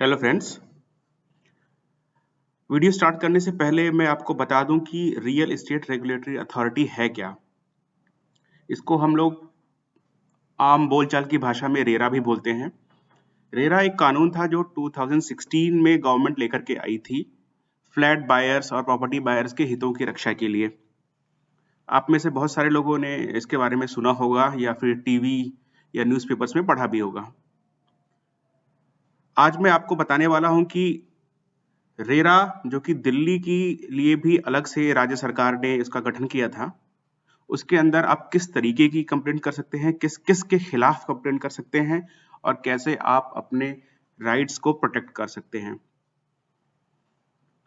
Hello friends. Video start करने से पहले मैं आपको बता दूं कि रियल एस्टेट रेगुलेटरी अथॉरिटी है क्या। इसको हम लोग आम बोलचाल की भाषा में रेरा भी बोलते हैं। रेरा एक कानून था जो 2016 में गवर्नमेंट लेकर के आई थी, फ्लैट बायर्स और प्रॉपर्टी बायर्स के हितों की रक्षा के लिए। आप में से बहुत सारे लोगों ने इसके बारे में सुना होगा या फिर टीवी या न्यूज़पेपर्स में पढ़ा भी होगा। आज मैं आपको बताने वाला हूं कि रेरा, जो कि दिल्ली की लिए भी अलग से राज्य सरकार ने इसका गठन किया था, उसके अंदर आप किस तरीके की कंप्लेंट कर सकते हैं, किस किस के खिलाफ कंप्लेंट कर सकते हैं और कैसे आप अपने राइट्स को प्रोटेक्ट कर सकते हैं।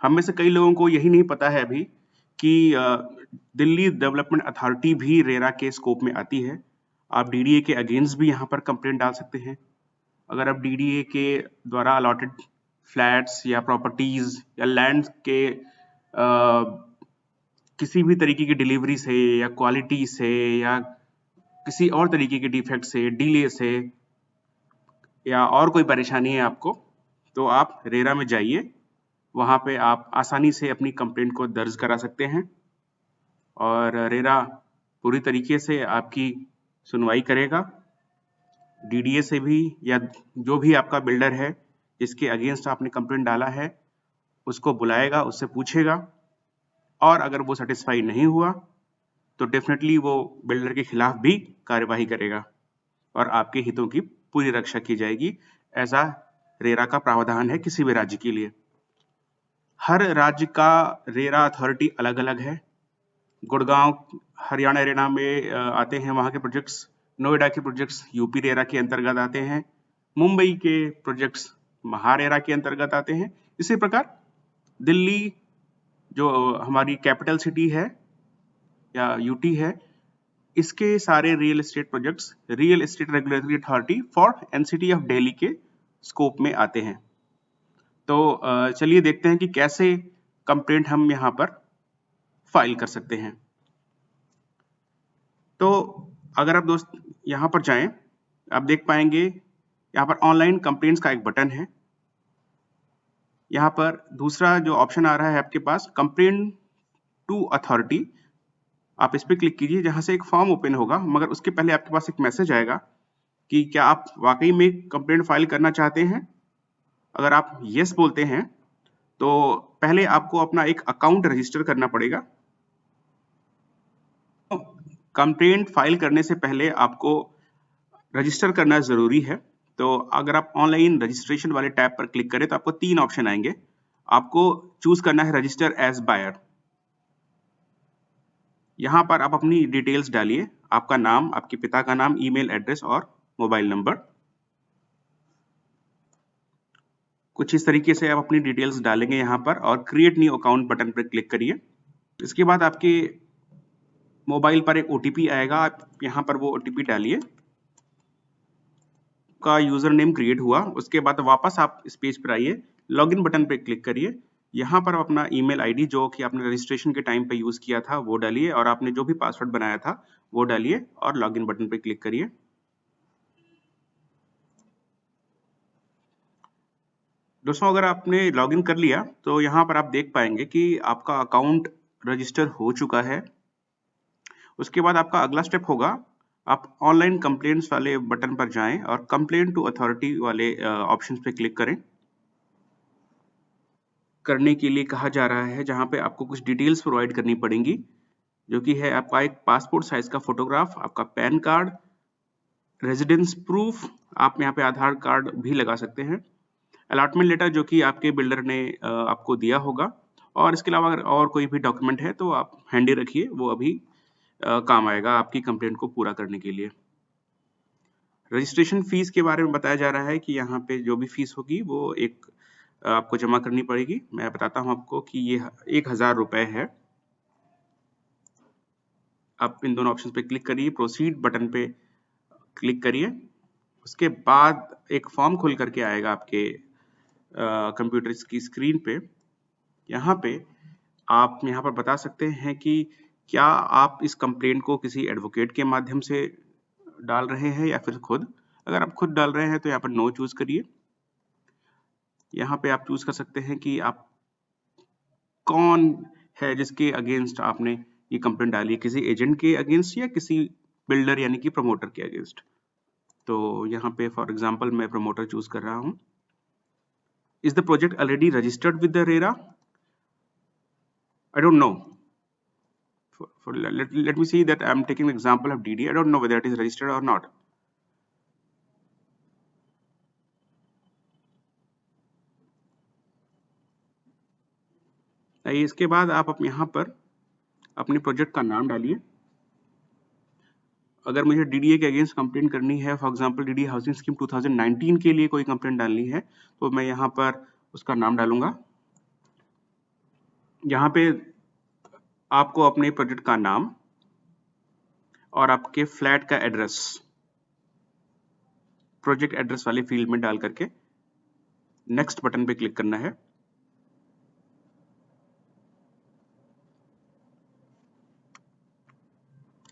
हम में से कई लोगों को यही नहीं पता है अभी कि दिल्ली डेवलपमेंट अथॉरिटी भी रेरा के स्कोप में आती है। आप डीडीए के अगेंस्ट भी यहाँ पर कंप्लेंट डाल सकते हैं। अगर आप डीडीए के द्वारा अलॉटेड फ्लैट्स या प्रॉपर्टीज या लैंड के किसी भी तरीके की डिलीवरी से या क्वालिटी से या किसी और तरीके के डिफेक्ट से, डिले से या और कोई परेशानी है आपको, तो आप रेरा में जाइए। वहाँ पे आप आसानी से अपनी कंप्लेंट को दर्ज करा सकते हैं और रेरा पूरी तरीके से आपकी सुनवाई करेगा। डीडीए से भी या जो भी आपका बिल्डर है जिसके अगेंस्ट आपने कंप्लेंट डाला है, उसको बुलाएगा, उससे पूछेगा और अगर वो सेटिस्फाई नहीं हुआ तो डेफिनेटली वो बिल्डर के खिलाफ भी कार्यवाही करेगा और आपके हितों की पूरी रक्षा की जाएगी। ऐसा रेरा का प्रावधान है किसी भी राज्य के लिए। हर राज्य का रेरा अथॉरिटी अलग अलग है। गुड़गांव हरियाणा रेरा में आते हैं वहाँ के प्रोजेक्ट्स, नोएडा के प्रोजेक्ट्स यूपी रेरा के अंतर्गत आते हैं, मुंबई के प्रोजेक्ट्स महारेरा के अंतर्गत आते हैं। इसी प्रकार दिल्ली जो हमारी कैपिटल सिटी है या यूटी है, इसके सारे real estate projects real estate regulatory authority for NCT of Delhi के स्कोप में आते हैं। तो चलिए देखते हैं कि कैसे कंप्लेंट हम यहाँ पर फाइल कर सकते हैं। तो अगर आप दोस्त यहाँ पर जाएं, आप देख पाएंगे यहाँ पर ऑनलाइन कंप्लेंट्स का एक बटन है। यहाँ पर दूसरा जो ऑप्शन आ रहा है आपके पास, कंप्लेंट टू अथॉरिटी, आप इस पर क्लिक कीजिए, जहां से एक फॉर्म ओपन होगा। मगर उसके पहले आपके पास एक मैसेज आएगा कि क्या आप वाकई में कंप्लेंट फाइल करना चाहते हैं। अगर आप यस बोलते हैं तो पहले आपको अपना एक अकाउंट रजिस्टर करना पड़ेगा। कंप्लेंट फाइल करने से पहले आपको रजिस्टर करना जरूरी है। तो अगर आप ऑनलाइन रजिस्ट्रेशन वाले टैब पर क्लिक करें तो आपको 3 ऑप्शन आएंगे। आपको चूज करना है रजिस्टर एज बायर। यहाँ पर आप अपनी डिटेल्स डालिए, आपका नाम, आपके पिता का नाम, ईमेल एड्रेस और मोबाइल नंबर। कुछ इस तरीके से आप अपनी डिटेल्स डालेंगे यहाँ पर और क्रिएट न्यू अकाउंट बटन पर क्लिक करिए। इसके बाद आपके मोबाइल पर एक ओटीपी आएगा, आप यहाँ पर वो ओटीपी डालिए। का यूजर नेम क्रिएट हुआ, उसके बाद वापस आप इस पेज पर आइए, लॉगिन बटन पे क्लिक करिए। यहाँ पर अपना ईमेल आईडी जो कि आपने रजिस्ट्रेशन के टाइम पे यूज किया था वो डालिए और आपने जो भी पासवर्ड बनाया था वो डालिए और लॉगिन बटन पे क्लिक करिए। दोस्तों, अगर आपने लॉगिन कर लिया तो यहाँ पर आप देख पाएंगे कि आपका अकाउंट रजिस्टर हो चुका है। उसके बाद आपका अगला स्टेप होगा, आप ऑनलाइन कंप्लेंट्स वाले बटन पर जाएं और कंप्लेंट टू अथॉरिटी वाले ऑप्शन पे क्लिक करें। करने के लिए कहा जा रहा है, जहां पे आपको कुछ डिटेल्स प्रोवाइड करनी पड़ेंगी, जो कि है आपका एक पासपोर्ट साइज का फोटोग्राफ, आपका पैन कार्ड, रेजिडेंस प्रूफ, आप यहाँ पे आधार कार्ड भी लगा सकते हैं, अलॉटमेंट लेटर जो कि आपके बिल्डर ने आपको दिया होगा, और इसके अलावा अगर और कोई भी डॉक्यूमेंट है तो आप हैंडी रखिए, वो अभी काम आएगा आपकी कंप्लेंट को पूरा करने के लिए। रजिस्ट्रेशन फीस के बारे में बताया जा रहा है कि यहाँ पे जो भी फीस होगी वो आपको जमा करनी पड़ेगी। मैं बताता हूँ आपको कि ये 1000 रुपए है। आप इन दोनों ऑप्शन पे क्लिक करिए, प्रोसीड बटन पे क्लिक करिए। उसके बाद एक फॉर्म खुल करके आएगा आपके कंप्यूटर की स्क्रीन पे। यहाँ पे आप यहाँ पर बता सकते हैं कि क्या आप इस कंप्लेंट को किसी एडवोकेट के माध्यम से डाल रहे हैं या फिर खुद। अगर आप खुद डाल रहे हैं तो यहाँ पर नो चूज करिए। यहाँ पे आप चूज कर सकते हैं कि आप कौन है जिसके अगेंस्ट आपने ये कंप्लेंट डाली है, किसी एजेंट के अगेंस्ट या किसी बिल्डर यानी कि प्रमोटर के अगेंस्ट। तो यहाँ पे फॉर एग्जांपल मैं प्रमोटर चूज कर रहा हूँ। Is the project already registered with the RERA? I don't know. Let me see that I'm taking an example of DD. I don't know whether it is registered or not. इसके बाद आप यहाँ पर अपने project का नाम डालिए। अगर मुझे DDA के अगेंस्ट कंप्लेंट करनी है, for example DDA housing scheme 2019 के लिए कोई कंप्लेंट डालनी है, तो मैं यहाँ पर उसका नाम डालूंगा। यहाँ पे आपको अपने प्रोजेक्ट का नाम और आपके फ्लैट का एड्रेस प्रोजेक्ट एड्रेस वाले फील्ड में डाल करके नेक्स्ट बटन पे क्लिक करना है।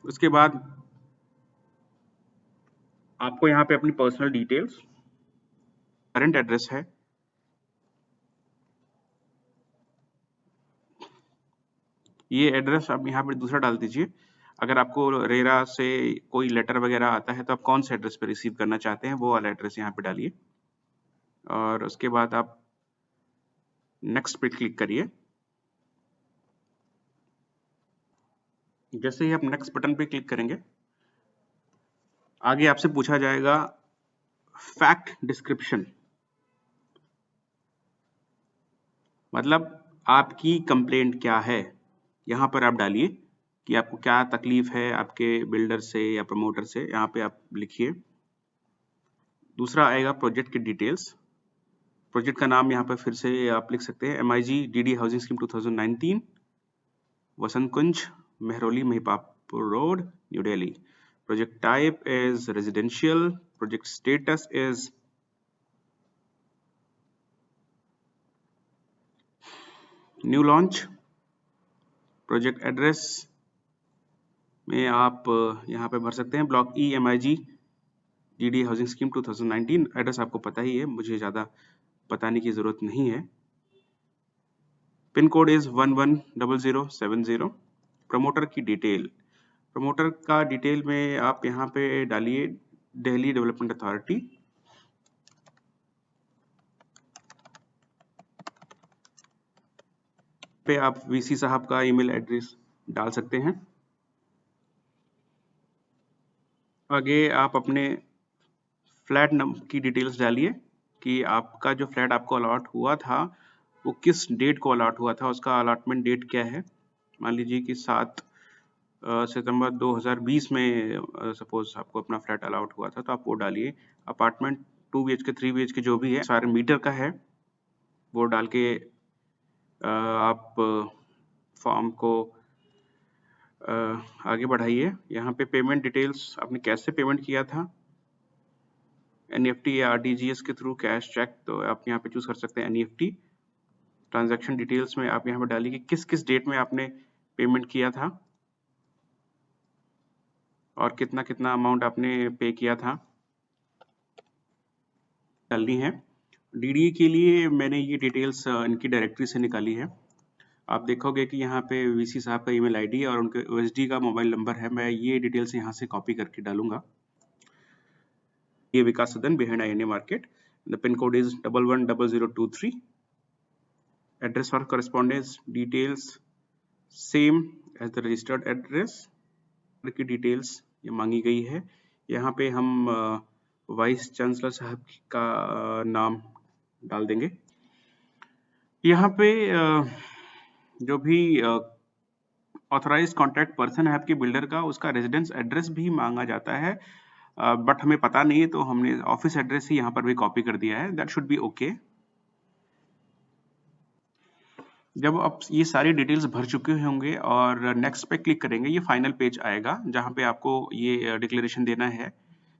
उसके बाद आपको यहाँ पे अपनी पर्सनल डिटेल्स, करंट एड्रेस है, ये एड्रेस आप यहाँ पे दूसरा डाल दीजिए। अगर आपको रेरा से कोई लेटर वगैरह आता है तो आप कौन से एड्रेस पे रिसीव करना चाहते हैं वो वाला एड्रेस यहाँ पे डालिए और उसके बाद आप नेक्स्ट पे क्लिक करिए। जैसे ही आप नेक्स्ट बटन पे क्लिक करेंगे आगे आपसे पूछा जाएगा फैक्ट डिस्क्रिप्शन, मतलब आपकी कंप्लेंट क्या है। यहाँ पर आप डालिए कि आपको क्या तकलीफ है आपके बिल्डर से या प्रमोटर से, यहाँ पे आप लिखिए। दूसरा आएगा प्रोजेक्ट की डिटेल्स, प्रोजेक्ट का नाम यहाँ पर फिर से आप लिख सकते हैं MIG DD housing scheme 2019 Vasant Kunj Mehrauli Mahipalpur road New Delhi. Project type is residential, project status is new launch, project address में आप यहाँ पे भर सकते हैं block E MIG DD housing scheme 2019। Address आपको पता ही है, मुझे ज़्यादा बताने की ज़रूरत नहीं है। Pin code is 110070। प्रमोटर की डिटेल, प्रमोटर का डिटेल में आप यहाँ पे डालिए दिल्ली डेवलपमेंट अथॉरिटी। पे आप VC साहब का ईमेल एड्रेस डाल सकते हैं। आगे आप अपने फ्लैट नंबर की डिटेल्स डालिए कि आपका जो फ्लैट आपको अलॉट हुआ था वो किस डेट को अलॉट हुआ था, उसका अलॉटमेंट डेट क्या है। मान लीजिए कि 7 सितंबर 2020 में सपोज आपको अपना फ्लैट अलॉट हुआ था, तो आप वो डालिए। अपार्टमेंट 2 BHK 3 BHK जो भी है सारे मीटर का है वो डाल के आप फॉर्म को आगे बढ़ाइए। यहाँ पे पेमेंट डिटेल्स आपने कैसे पेमेंट किया था, NEFT या RTGS के थ्रू, कैश, चेक, तो आप यहाँ पे चूज कर सकते हैं NEFT। ट्रांजैक्शन डिटेल्स में आप यहाँ पे डालिए कि किस किस डेट में आपने पेमेंट किया था और कितना कितना अमाउंट आपने पे किया था डालनी है। DDA के लिए मैंने ये डिटेल्स इनकी डायरेक्टरी से निकाली है। आप देखोगे कि यहाँ पे VC साहब का ईमेल आईडी है और उनके OSD का मोबाइल नंबर है। मैं ये डिटेल्स यहाँ से कॉपी करके डालूंगा। ये Vikas Sadan behind INA market, the pin code is 110023। Address और correspondence details same as the registered address की डिटेल्स ये मांगी गई है। यहाँ पे हम वाइस चांसलर साहब का नाम डाल देंगे। यहाँ पे जो भी ऑथराइज कॉन्टैक्ट पर्सन है आपके बिल्डर का, उसका रेजिडेंस एड्रेस भी मांगा जाता है, बट हमें पता नहीं है तो हमने ऑफिस एड्रेस ही यहाँ पर भी कॉपी कर दिया है। That should be okay. जब आप ये सारी डिटेल्स भर चुके होंगे और नेक्स्ट पे क्लिक करेंगे, ये फाइनल पेज आएगा जहाँ पे आपको ये डिक्लेरेशन देना है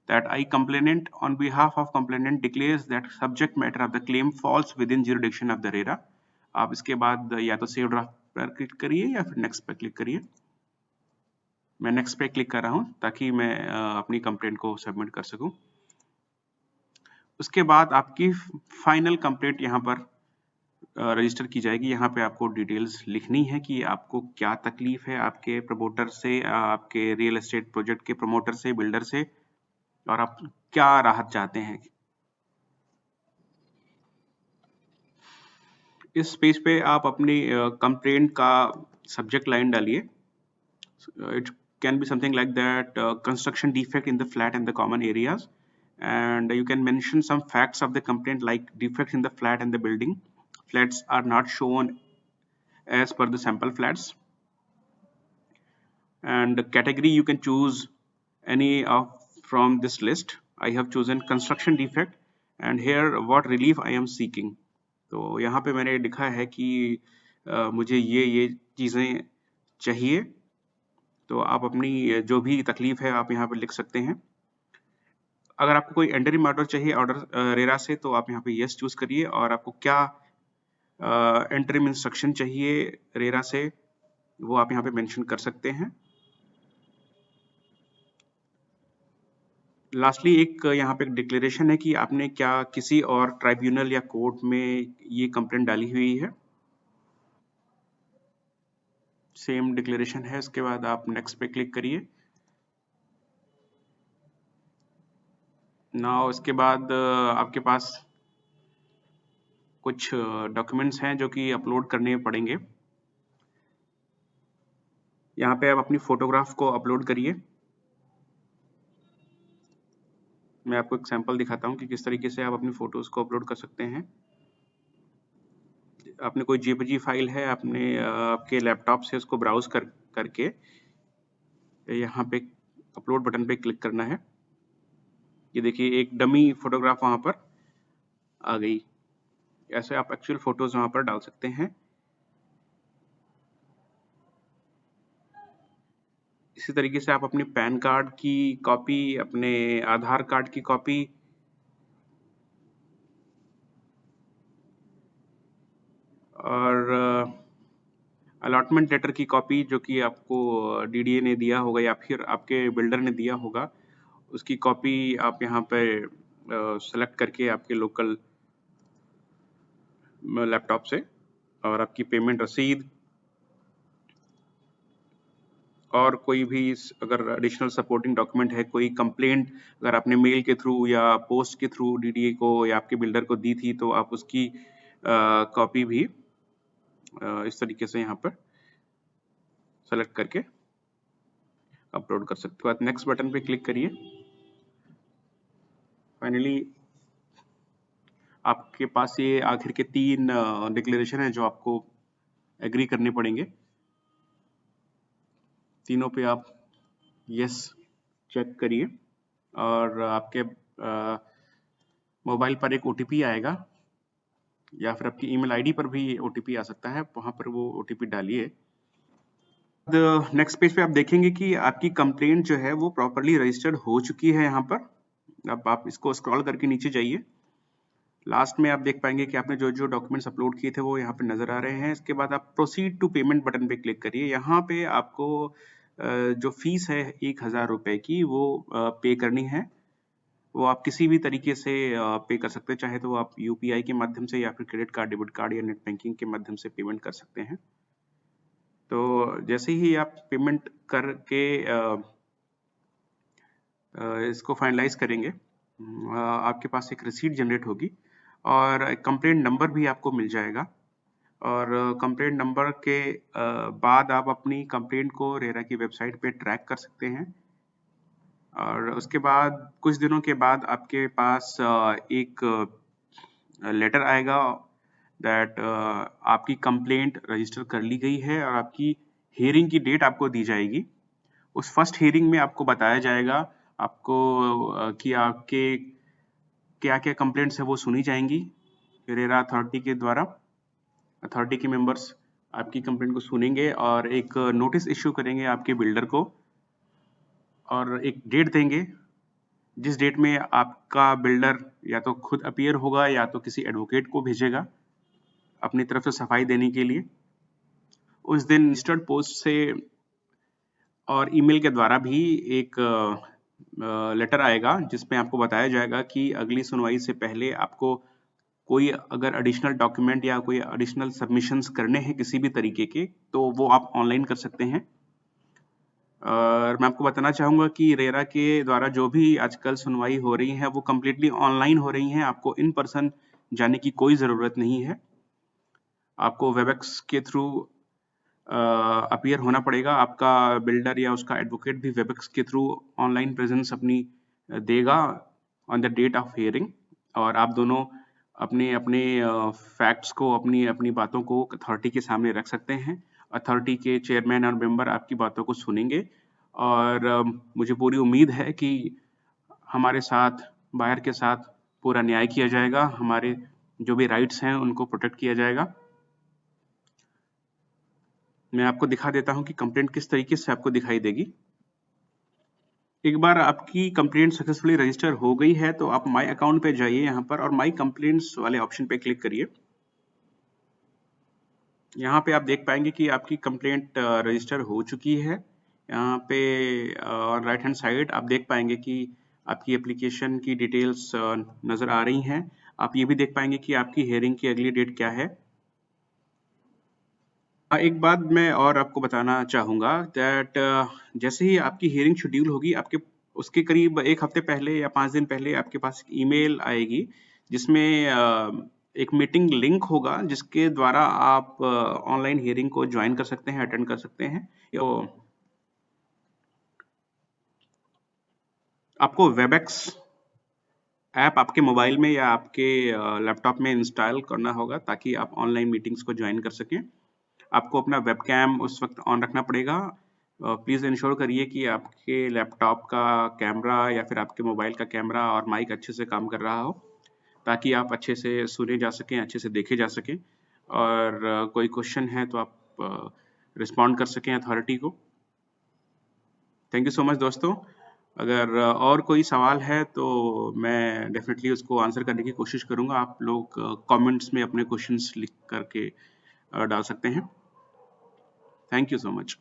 that I complainant on behalf of complainant declares that subject matter of the claim falls within jurisdiction of the RERA। आप इसके बाद या तो सेव ड्राफ्ट पर क्लिक करिए या फिर नेक्स्ट पे क्लिक करिए। मैं नेक्स्ट पे क्लिक कर रहा हूँ ताकि मैं अपनी कंप्लेंट को सबमिट कर सकूं। उसके बाद आपकी फाइनल कंप्लेंट यहाँ पर रजिस्टर की जाएगी। यहाँ पे आपको डिटेल्स लिखनी है कि आपको क्या तकलीफ है आपके प्रमोटर से, आपके रियल एस्टेट प्रोजेक्ट के प्रमोटर से, बिल्डर से, और आप क्या राहत चाहते हैं। इस पेज पे आप अपनी कंप्लेंट का सब्जेक्ट लाइन डालिए। It can be something like that, construction defect in the flat and the common areas, and you can mention some facts of the complaint like defects in the flat and the building. Flats are not shown as per the sample flats, and the category you can choose any of from this list. I have chosen construction defect, and here what relief I am seeking. तो यहाँ पे मैंने लिखा है कि मुझे ये चीज़ें चाहिए। तो आप अपनी जो भी तकलीफ है आप यहाँ पे लिख सकते हैं। अगर आपको कोई इंटरिम ऑर्डर चाहिए ऑर्डर रेरा से, तो आप यहाँ पे यस चूज करिए, और आपको क्या इंटरिम इंस्ट्रक्शन चाहिए रेरा से वो आप यहाँ पे मेंशन कर सकते हैं। लास्टली एक यहाँ पे एक डिक्लेरेशन है कि आपने क्या किसी और ट्राइब्यूनल या कोर्ट में ये कंप्लेंट डाली हुई है। सेम डिक्लेरेशन है। इसके बाद आप नेक्स्ट पे क्लिक करिए। नाउ इसके बाद आपके पास कुछ डॉक्यूमेंट्स हैं जो कि अपलोड करने पड़ेंगे। यहाँ पे आप अपनी फोटोग्राफ को अपलोड करिए। मैं आपको एक सैंपल दिखाता हूँ कि किस तरीके से आप अपनी फोटोज को अपलोड कर सकते हैं। आपने कोई जेपीजी फाइल है, आपने आपके लैपटॉप से उसको ब्राउज करके यहाँ पे अपलोड बटन पे क्लिक करना है। ये देखिए एक डमी फोटोग्राफ वहाँ पर आ गई। ऐसे आप एक्चुअल फोटोज वहाँ पर डाल सकते हैं। इसी तरीके से आप अपने पैन कार्ड की कॉपी, अपने आधार कार्ड की कॉपी, और अलॉटमेंट लेटर की कॉपी जो कि आपको डीडीए ने दिया होगा या फिर आपके बिल्डर ने दिया होगा, उसकी कॉपी आप यहाँ पे सेलेक्ट करके आपके लोकल लैपटॉप से, और आपकी पेमेंट रसीद, और कोई भी अगर एडिशनल सपोर्टिंग डॉक्यूमेंट है, कोई कंप्लेंट अगर आपने मेल के थ्रू या पोस्ट के थ्रू डीडीए को या आपके बिल्डर को दी थी, तो आप उसकी कॉपी भी इस तरीके से यहाँ पर सेलेक्ट करके अपलोड कर सकते हो। बाद नेक्स्ट बटन पे क्लिक करिए। फाइनली आपके पास ये आखिर के 3 डिक्लेरेशन है जो आपको एग्री करने पड़ेंगे। तीनों पे आप यस चेक करिए, और आपके मोबाइल पर एक ओटीपी आएगा, या फिर आपकी ईमेल आईडी पर भी ओटीपी आ सकता है, वहां पर वो ओटीपी डालिए। नेक्स्ट पेज पे आप देखेंगे कि आपकी कंप्लेंट जो है वो प्रॉपरली रजिस्टर्ड हो चुकी है। यहाँ पर अब आप इसको स्क्रॉल करके नीचे जाइए। लास्ट में आप देख पाएंगे कि आपने जो जो डॉक्यूमेंट्स अपलोड किए थे वो यहाँ पे नजर आ रहे हैं। इसके बाद आप प्रोसीड टू पेमेंट बटन पे क्लिक करिए। यहाँ पे आपको जो फीस है 1000 रुपए की वो पे करनी है। वो आप किसी भी तरीके से पे कर सकते हैं, चाहे तो आप यूपीआई के माध्यम से या फिर क्रेडिट कार्ड, डेबिट कार्ड या नेट बैंकिंग के माध्यम से पेमेंट कर सकते हैं। तो जैसे ही आप पेमेंट करके इसको फाइनलाइज करेंगे, आपके पास एक रिसीट जनरेट होगी, और कंप्लेंट नंबर भी आपको मिल जाएगा। और कंप्लेंट नंबर के बाद आप अपनी कंप्लेंट को रेरा की वेबसाइट पे ट्रैक कर सकते हैं। और उसके बाद कुछ दिनों के बाद आपके पास एक लेटर आएगा दैट आपकी कंप्लेंट रजिस्टर कर ली गई है, और आपकी हियरिंग की डेट आपको दी जाएगी। उस फर्स्ट हियरिंग में आपको बताया जाएगा आपको कि आपके क्या क्या कंप्लेंट्स है वो सुनी जाएंगी रेरा अथॉरिटी के द्वारा। अथॉरिटी के मेंबर्स आपकी कंप्लेंट को सुनेंगे और एक नोटिस इश्यू करेंगे आपके बिल्डर को, और एक डेट देंगे जिस डेट में आपका बिल्डर या तो खुद अपीयर होगा या तो किसी एडवोकेट को भेजेगा अपनी तरफ से सफाई देने के लिए। उस दिन रजिस्टर्ड पोस्ट से और ईमेल के द्वारा भी एक लेटर आएगा जिसमें आपको बताया जाएगा कि अगली सुनवाई से पहले आपको कोई अगर एडिशनल डॉक्यूमेंट या कोई एडिशनल सबमिशंस करने हैं किसी भी तरीके के, तो वो आप ऑनलाइन कर सकते हैं। और मैं आपको बताना चाहूँगा कि रेरा के द्वारा जो भी आजकल सुनवाई हो रही है वो कम्प्लीटली ऑनलाइन हो रही हैं, आपको इन पर्सन जाने की कोई ज़रूरत नहीं है। आपको वेबएक्स के थ्रू अपीयर होना पड़ेगा। आपका बिल्डर या उसका एडवोकेट भी वेबएक्स के थ्रू ऑनलाइन प्रेजेंस अपनी देगा on the date of hearing, और आप दोनों अपने अपने फैक्ट्स को, अपनी अपनी बातों को अथॉरिटी के सामने रख सकते हैं। अथॉरिटी के चेयरमैन और मेंबर आपकी बातों को सुनेंगे, और मुझे पूरी उम्मीद है कि हमारे साथ, बायर के साथ पूरा न्याय किया जाएगा, हमारे जो भी राइट्स हैं उनको प्रोटेक्ट किया जाएगा। मैं आपको दिखा देता हूं कि कंप्लेंट किस तरीके से आपको दिखाई देगी। एक बार आपकी कंप्लेंट सक्सेसफुली रजिस्टर हो गई है तो आप माय अकाउंट पे जाइए यहाँ पर, और माय कंप्लेंट्स वाले ऑप्शन पे क्लिक करिए। यहाँ पे आप देख पाएंगे कि आपकी कंप्लेंट रजिस्टर हो चुकी है। यहाँ पे ऑन राइट हैंड साइड आप देख पाएंगे कि आपकी एप्लीकेशन की डिटेल्स नज़र आ रही हैं। आप ये भी देख पाएंगे कि आपकी हियरिंग की अगली डेट क्या है। एक बात मैं और आपको बताना चाहूँगा दैट जैसे ही आपकी हियरिंग शेड्यूल होगी, आपके उसके करीब 1 हफ्ते पहले या 5 दिन पहले आपके पास ईमेल आएगी जिसमें एक मीटिंग लिंक होगा जिसके द्वारा आप ऑनलाइन हियरिंग को ज्वाइन कर सकते हैं, अटेंड कर सकते हैं। तो आपको वेबएक्स ऐप आपके मोबाइल में या आपके लैपटॉप में इंस्टॉल करना होगा ताकि आप ऑनलाइन मीटिंग्स को ज्वाइन कर सकें। आपको अपना वेबकैम उस वक्त ऑन रखना पड़ेगा। प्लीज़ इंश्योर करिए कि आपके लैपटॉप का कैमरा या फिर आपके मोबाइल का कैमरा और माइक अच्छे से काम कर रहा हो, ताकि आप अच्छे से सुने जा सकें, अच्छे से देखे जा सकें, और कोई क्वेश्चन है तो आप रिस्पॉन्ड कर सकें अथॉरिटी को। थैंक यू सो मच दोस्तों। अगर और कोई सवाल है तो मैं डेफिनेटली उसको आंसर करने की कोशिश करूँगा। आप लोग कमेंट्स में अपने क्वेश्चंस लिख करके डाल सकते हैं। Thank you so much.